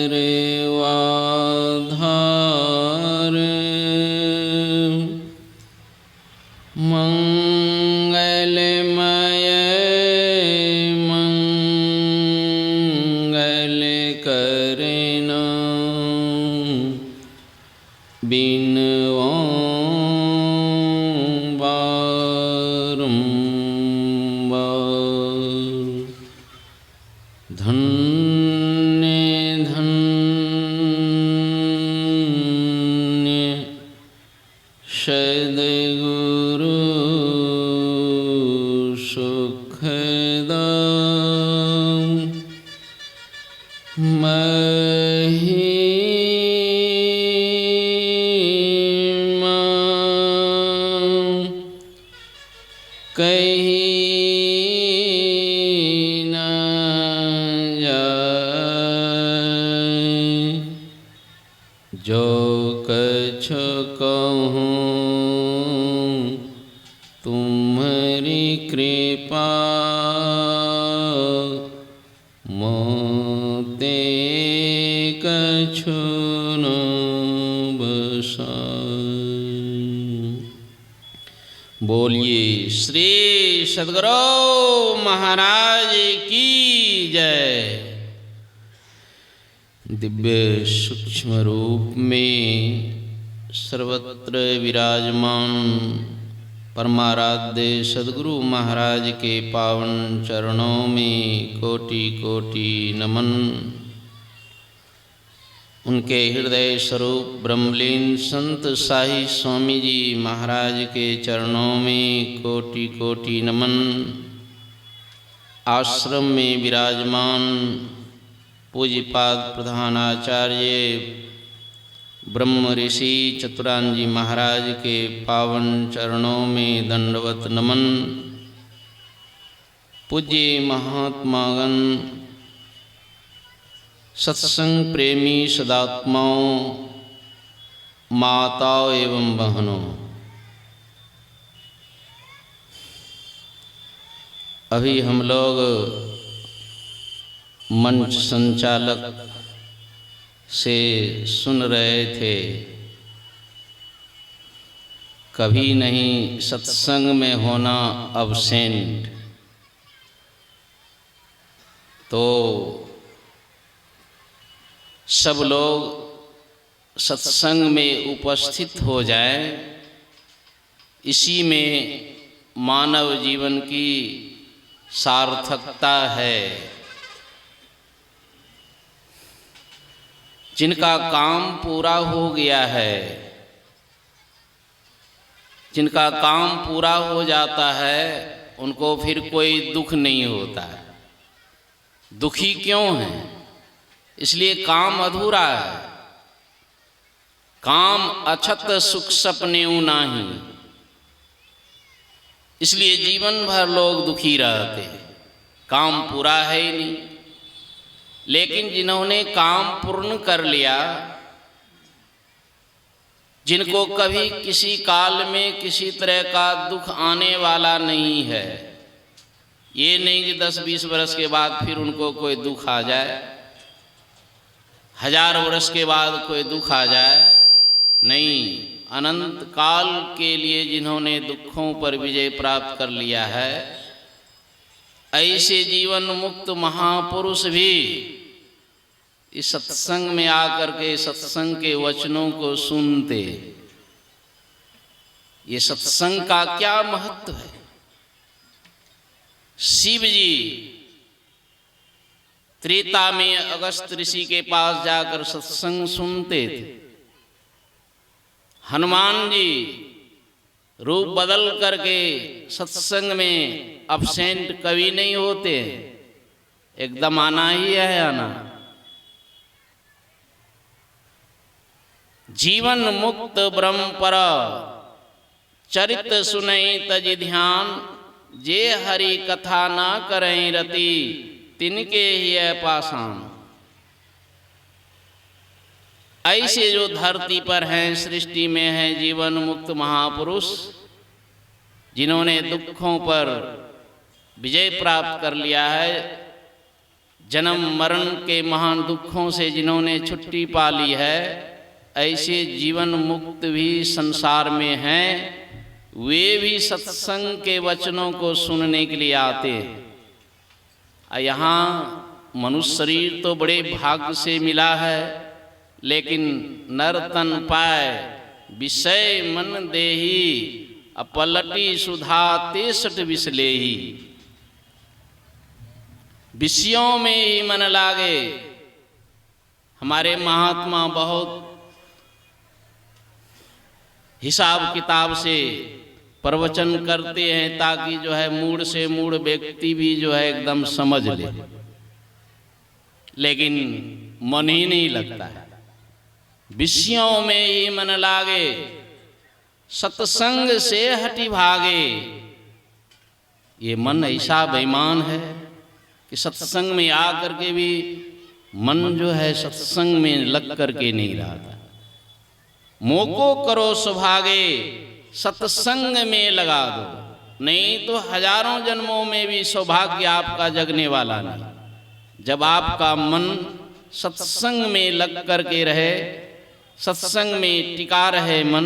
रेवाधार मंगलमय मंगल करना बिनवा धन्य धन्य सद्गुरु सुखदा महिमा कही जो कछ कहूँ तुम्हारी कृपा मोते कछु न बसाए। बोलिए श्री सद्गुरु महाराज की जय। दिव्य सूक्ष्म रूप में सर्वत्र विराजमान परमाराध्य सद्गुरु महाराज के पावन चरणों में कोटि कोटि नमन। उनके हृदय स्वरूप ब्रह्मलीन संत साई स्वामी जी महाराज के चरणों में कोटि कोटि नमन। आश्रम में विराजमान पूज्यपाद प्रधानाचार्य ब्रह्म ऋषि चतुरानंद महाराज के पावन चरणों में दंडवत नमन। पूज्य महात्मागण सत्संग प्रेमी सदात्माओं माताओं एवं बहनों, अभी हम लोग मंच संचालक से सुन रहे थे, कभी नहीं सत्संग में होना अब्सेंट। तो सब लोग सत्संग में उपस्थित हो जाएं, इसी में मानव जीवन की सार्थकता है। जिनका काम पूरा हो गया है, जिनका काम पूरा हो जाता है, उनको फिर कोई दुख नहीं होता है। दुखी क्यों है? इसलिए काम अधूरा है। काम अछत सुख सपने नाही, इसलिए जीवन भर लोग दुखी रहते हैं। काम पूरा है ही नहीं। लेकिन जिन्होंने काम पूर्ण कर लिया, जिनको कभी किसी काल में किसी तरह का दुख आने वाला नहीं है, ये नहीं कि 10-20 वर्ष के बाद फिर उनको कोई दुख आ जाए, 1000 वर्ष के बाद कोई दुख आ जाए, नहीं। अनंत काल के लिए जिन्होंने दुखों पर विजय प्राप्त कर लिया है, ऐसे जीवन मुक्त महापुरुष भी इस सत्संग में आकर के सत्संग के वचनों को सुनते। ये सत्संग का क्या महत्व है। शिव जी त्रेता में अगस्त ऋषि के पास जाकर सत्संग सुनते थे। हनुमान जी रूप बदल करके सत्संग में अब्सेंट कभी नहीं होते, एकदम आना ही है आना। जीवन मुक्त ब्रह्म पर चरित सुनई तज ध्यान, जे हरि कथा ना करें रति तिनके ही पाषाण। ऐसे जो धरती पर हैं, सृष्टि में हैं जीवन मुक्त महापुरुष, जिन्होंने दुखों पर विजय प्राप्त कर लिया है, जन्म मरण के महान दुखों से जिन्होंने छुट्टी पा ली है, ऐसे जीवन मुक्त भी संसार में हैं। वे भी सत्संग के वचनों को सुनने के लिए आते हैं। यहाँ मनुष्य शरीर तो बड़े भाग्य से मिला है, लेकिन नर तन पाए विषय मन देही, अपलटी सुधा 63 विष लेही। विषयों में ही मन लागे। हमारे महात्मा बहुत हिसाब किताब से प्रवचन करते हैं, ताकि जो है मूड से मूड व्यक्ति भी जो है एकदम समझ ले, लेकिन मन ही नहीं लगता है। विषयों में ही मन लागे, सत्संग से हटी भागे। ये मन ऐसा बेईमान है कि सत्संग में आकर के भी मन जो है सत्संग में लग करके नहीं रहता। मोको करो सुभागे, सत्संग में लगा दो, नहीं तो हजारों जन्मों में भी सौभाग्य आपका जगने वाला नहीं। जब आपका मन सत्संग में लग करके रहे, सत्संग में टिका रहे मन,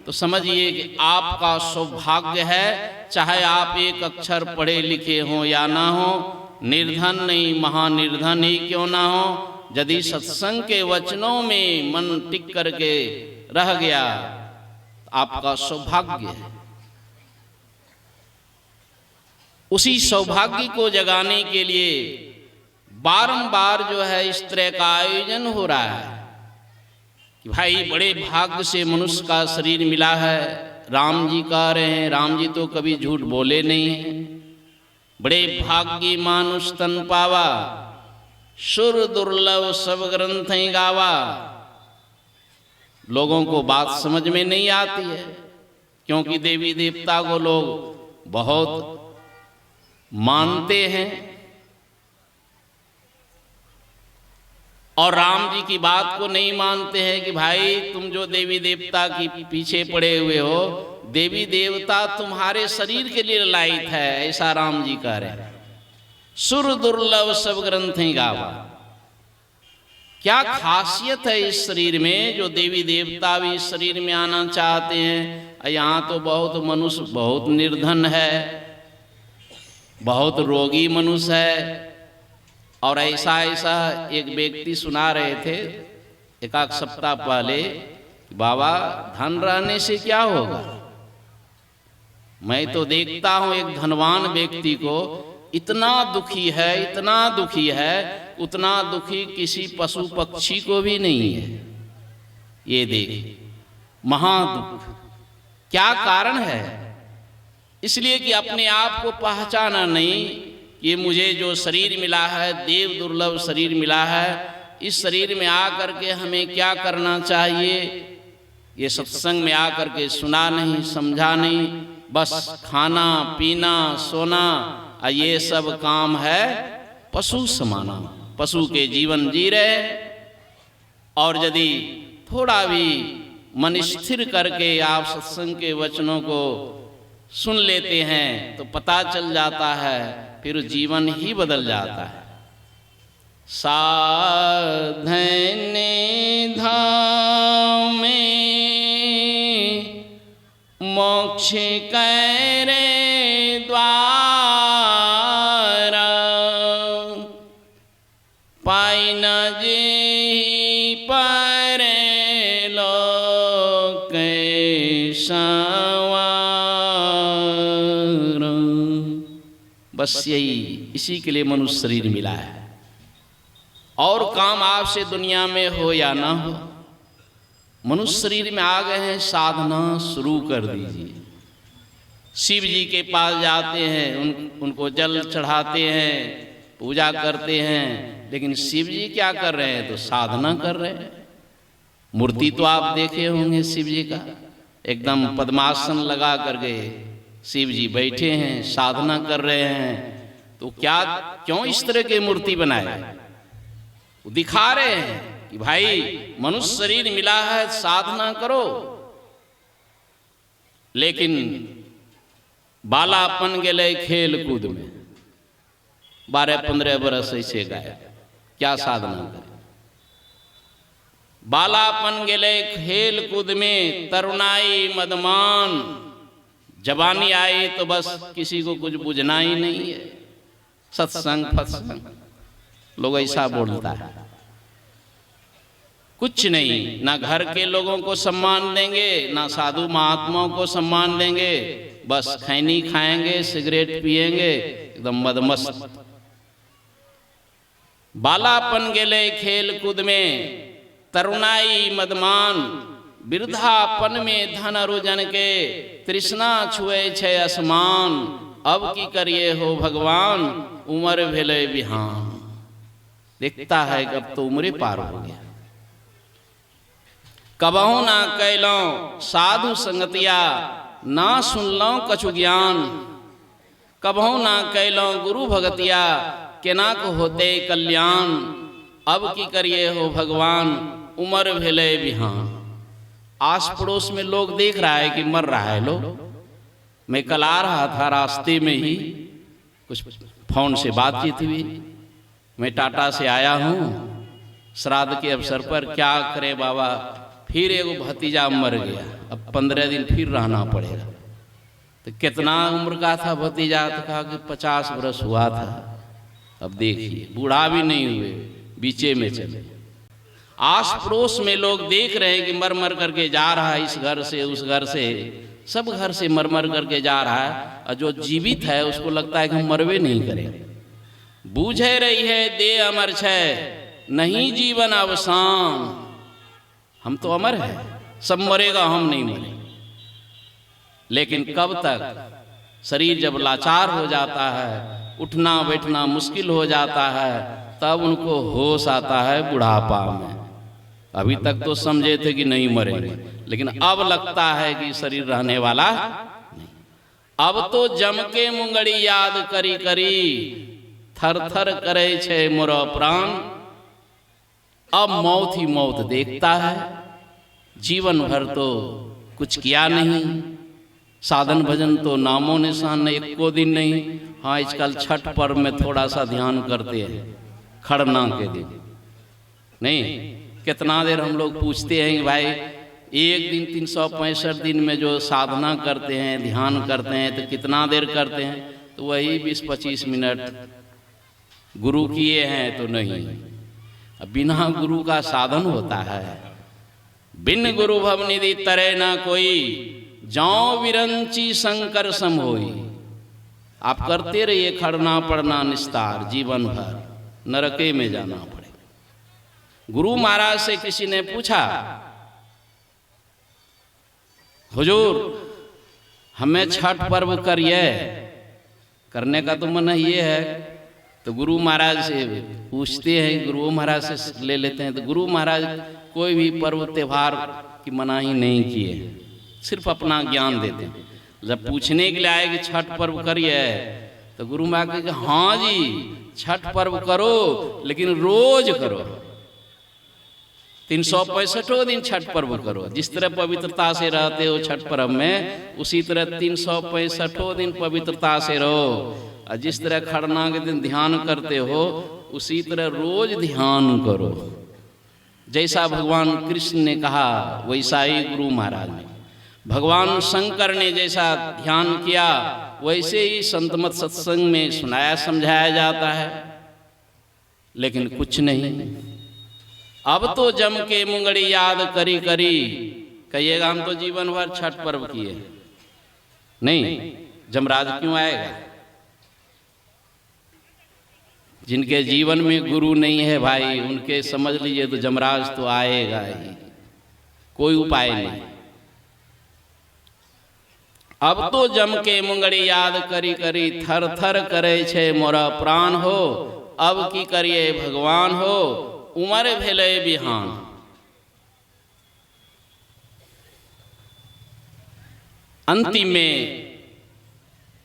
तो समझिए कि आपका सौभाग्य है। चाहे आप एक अक्षर पढ़े लिखे हों या ना हो, निर्धन नहीं महानिर्धन ही क्यों ना हो, यदि सत्संग के वचनों में मन टिक करके रह गया, आपका सौभाग्य है। उसी सौभाग्य को जगाने के लिए बारंबार जो है इस तरह का आयोजन हो रहा है कि भाई बड़े भाग्य से मनुष्य का शरीर मिला है। राम जी कह रहे हैं, राम जी तो कभी झूठ बोले नहीं हैं। बड़े भाग्य मानुष तन पावा, सुर दुर्लभ सब ग्रंथ गावा। लोगों को बात समझ में नहीं आती है, क्योंकि देवी देवता को लोग बहुत मानते हैं और राम जी की बात को नहीं मानते हैं कि भाई तुम जो देवी देवता की पीछे पड़े हुए हो, देवी देवता तुम्हारे शरीर के लिए लायक है, ऐसा राम जी कह रहे हैं। सुर दुर्लभ सब ग्रंथ गावा। क्या खासियत है इस शरीर में जो देवी देवता भी इस शरीर में आना चाहते हैं। यहाँ तो बहुत मनुष्य बहुत निर्धन है, बहुत रोगी मनुष्य है। और ऐसा एक व्यक्ति सुना रहे थे एक सप्ताह पहले, बाबा धन रहने से क्या होगा। मैं तो देखता हूँ एक धनवान व्यक्ति को इतना दुखी है, इतना दुखी है, उतना दुखी किसी पशु पक्षी को भी नहीं है। ये देख महादुख। क्या कारण है? इसलिए कि अपने आप को पहचाना नहीं। ये मुझे जो शरीर मिला है, देव दुर्लभ शरीर मिला है, इस शरीर में आकर के हमें क्या करना चाहिए, ये सत्संग में आकर के सुना नहीं, समझा नहीं। बस खाना पीना सोना ये सब काम है पशु समाना। पशु के जीवन जी रहे। और यदि थोड़ा भी मन स्थिर करके आप सत्संग के वचनों को सुन लेते हैं तो पता चल जाता है, फिर जीवन ही बदल जाता है। साधन धाम में मोक्ष करे द्वारा, पाई न जेहि परे लोक संवार। बस यही, इसी के लिए मनुष्य शरीर मिला है। और काम आपसे दुनिया में हो या ना हो, मनुष्य शरीर में आ गए हैं, साधना शुरू कर दीजिए। शिव जी के पास जाते हैं, उनको जल चढ़ाते हैं, पूजा करते हैं, लेकिन शिव जी क्या कर रहे हैं? तो साधना कर रहे हैं। मूर्ति तो आप देखे होंगे शिव जी का, एकदम पद्मासन लगा करके शिव जी बैठे हैं, साधना कर रहे हैं। तो क्यों इस तरह की मूर्ति बनाए? दिखा रहे हैं कि भाई मनुष्य शरीर मिला है, साधना करो। लेकिन बालापन गेले खेल कूद में, 12-15 बरस ऐसे गाय, क्या साधना करे। बालापन गेले खेल कूद में, तरुणाई मदमान, जवानी आई तो बस किसी को कुछ बुझना ही नहीं है। सत्संग फत्संग लोग ऐसा बोलता है, कुछ नहीं, ना घर के लोगों को सम्मान देंगे, ना साधु महात्माओं को सम्मान देंगे, बस खैनी खाएंगे, सिगरेट पिएंगे, एकदम मदमस्त। बालापन गेले खेल कूद में, तरुणाई मदमान, वृद्धापन में धन अरुजन के, तृष्णा छुए छे आसमान, अब की करिए हो भगवान, उम्र भेले बिहान। देखता है कि अब तो उम्र पार हो गया। कबहू ना कैलों साधु संगतिया, ना सुनलों कछु ज्ञान, कबहू ना कैलों गुरु भगतिया, केना को होते कल्याण, अब की करिए हो भगवान, उम्र भेले बिहान। आस पड़ोस में लोग देख रहा है कि मर रहा है लोग। मैं कल आ रहा था, रास्ते में ही कुछ फोन से बातचीत हुई, मैं टाटा से आया हूँ श्राद्ध के अवसर पर, क्या करे बाबा, फिर एगो भतीजा मर गया, अब 15 दिन फिर रहना पड़ेगा। तो कितना उम्र का था भतीजा, तो कहा कि 50 वर्ष हुआ था। अब देखिए, बूढ़ा भी नहीं हुए, बीचे में चले। आस पड़ोस में लोग देख रहे हैं कि मर मर करके जा रहा है, इस घर से उस घर से, सब घर से मर मर करके जा रहा है, और जो जीवित है उसको लगता है कि हम मरवे नहीं करेंगे। बूझे रही है दे अमर छय, नहीं जीवन अवसान, हम तो अमर है, सब मरेगा, हम नहीं मरेंगे। लेकिन कब तक? शरीर जब लाचार हो जाता है, उठना बैठना मुश्किल हो जाता है, तब उनको होश आता है बुढ़ापा में। अभी तक तो समझे थे कि नहीं मरेंगे, लेकिन अब लगता है कि शरीर रहने वाला नहीं। अब तो जम के मुंगड़ी याद करी करी, थर थर करे छे मोरा प्राण। अब मौत ही मौत देखता है, जीवन भर तो कुछ किया नहीं, साधन भजन तो नामो निशान नहीं, एक को दिन नहीं। हाँ, आजकल छठ पर्व में थोड़ा सा ध्यान करते हैं, खड़ना के दिन नहीं। कितना देर हम लोग पूछते हैं कि भाई एक दिन 365 दिन में जो साधना करते हैं, ध्यान करते हैं, तो कितना देर करते हैं? तो वही 20-25 मिनट। गुरु किए हैं तो नहीं, बिना गुरु का साधन होता है। बिन गुरु भव निधि तरे ना कोई, जाओ विरंची शंकर सम होई। आप करते रहिए खड़ना पड़ना निस्तार, जीवन भर नरके में जाना पड़ेगा। गुरु महाराज से किसी ने पूछा, हुजूर हमें छठ पर्व करिए, करने का तो मन ये है। तो गुरु महाराज से पूछते हैं, गुरु महाराज से ले लेते हैं। तो गुरु महाराज कोई भी पर्व त्योहार की मनाही नहीं किए, सिर्फ अपना ज्ञान देते हैं। जब पूछने के लिए आए कि छठ पर्व करिए, तो गुरु महाराज कहे हाँ जी छठ पर्व करो, लेकिन रोज करो, 365 दिन छठ पर्व करो। जिस तरह पवित्रता से रहते हो छठ पर्व में, उसी तरह 365 दिन पवित्रता से रहो। और जिस तरह खरना के दिन ध्यान करते हो, उसी तरह रोज ध्यान करो। जैसा भगवान कृष्ण ने कहा वैसा ही गुरु महाराज ने, भगवान शंकर ने जैसा ध्यान किया वैसे ही संतमत सत्संग में सुनाया समझाया जाता है। लेकिन कुछ नहीं। अब तो जम के मुंगड़ी याद करी करी, कहिएगा हम तो जीवन भर छठ पर्व किए। नहीं, जमराज क्यों आएगा? जिनके जीवन में गुरु नहीं है भाई, उनके समझ लीजिए तो जमराज तो आएगा ही, कोई उपाय नहीं। अब तो जम के मुंगड़ी याद करी करी, थर थर करे छे मोरा प्राण हो। अब की करिए भगवान हो, उमर भेले बिहान। अंतिम में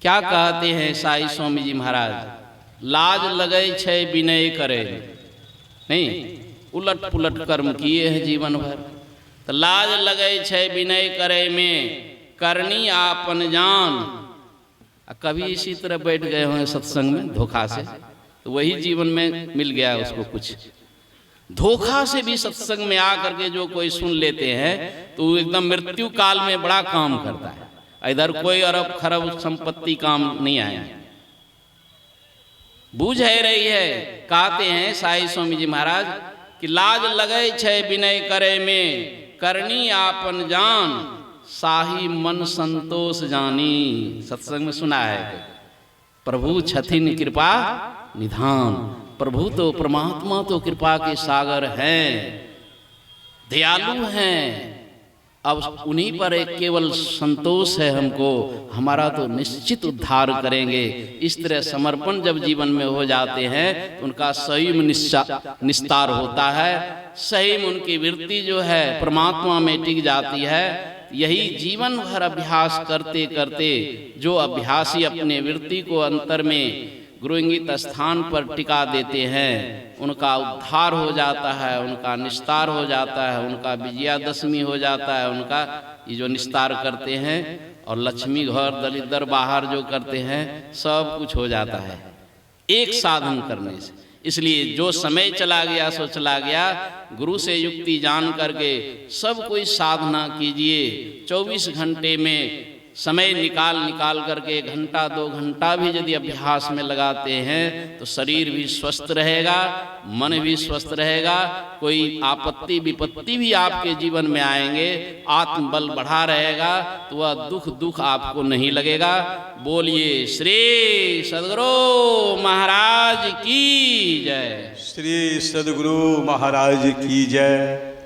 क्या कहते हैं साई स्वामी जी महाराज, लाज लगे छे विनय करे। नहीं, उलट पुलट कर्म किए हैं जीवन भर, तो लाज लगे छे विनय करे में, करनी आपन जान। कभी इसी तरह बैठ गए हैं सत्संग में धोखा से, तो वही जीवन में मिल गया उसको कुछ। धोखा से भी सत्संग में आकर के जो कोई सुन लेते हैं तो एकदम मृत्यु काल में बड़ा काम करता है, इधर कोई अरब खरब संपत्ति काम नहीं आया। बूझ है रही है, कहते हैं साई स्वामी जी महाराज कि लाज लगे छे विनय करे में, करनी आपन जान साही मन संतोष जानी। सत्संग में सुना है प्रभु छथिन कृपा निधान, प्रभु तो परमात्मा तो कृपा के सागर हैं, दयालु हैं। अब उन्हीं पर एक केवल संतोष है हमको, हमारा तो निश्चित उद्धार करेंगे। इस तरह समर्पण जब जीवन में हो जाते हैं तो उनका सही में निस्तार होता है, सही में उनकी वृत्ति जो है परमात्मा में टिक जाती है। यही जीवन भर अभ्यास करते करते जो अभ्यासी अपने वृत्ति को अंतर में गुरु इंगित स्थान पर टिका देते हैं, उनका उद्धार हो जाता है, उनका निस्तार हो जाता है, उनका विजयादशमी हो जाता है। उनका ये जो निस्तार करते हैं और लक्ष्मी घर दलिद्र बाहर जो करते हैं सब कुछ हो जाता है एक साधन करने से। इसलिए जो समय चला गया सो चला गया, गुरु से युक्ति जान करके सब कोई साधना कीजिए। 24 घंटे में समय निकाल करके 1 घंटा 2 घंटा भी यदि अभ्यास में लगाते हैं तो शरीर भी स्वस्थ रहेगा, मन भी स्वस्थ रहेगा। कोई आपत्ति विपत्ति भी आपके जीवन में आएंगे, आत्मबल बढ़ा रहेगा तो वह दुख आपको नहीं लगेगा। बोलिए श्री सद्गुरु महाराज की जय। श्री सद्गुरु महाराज की जय।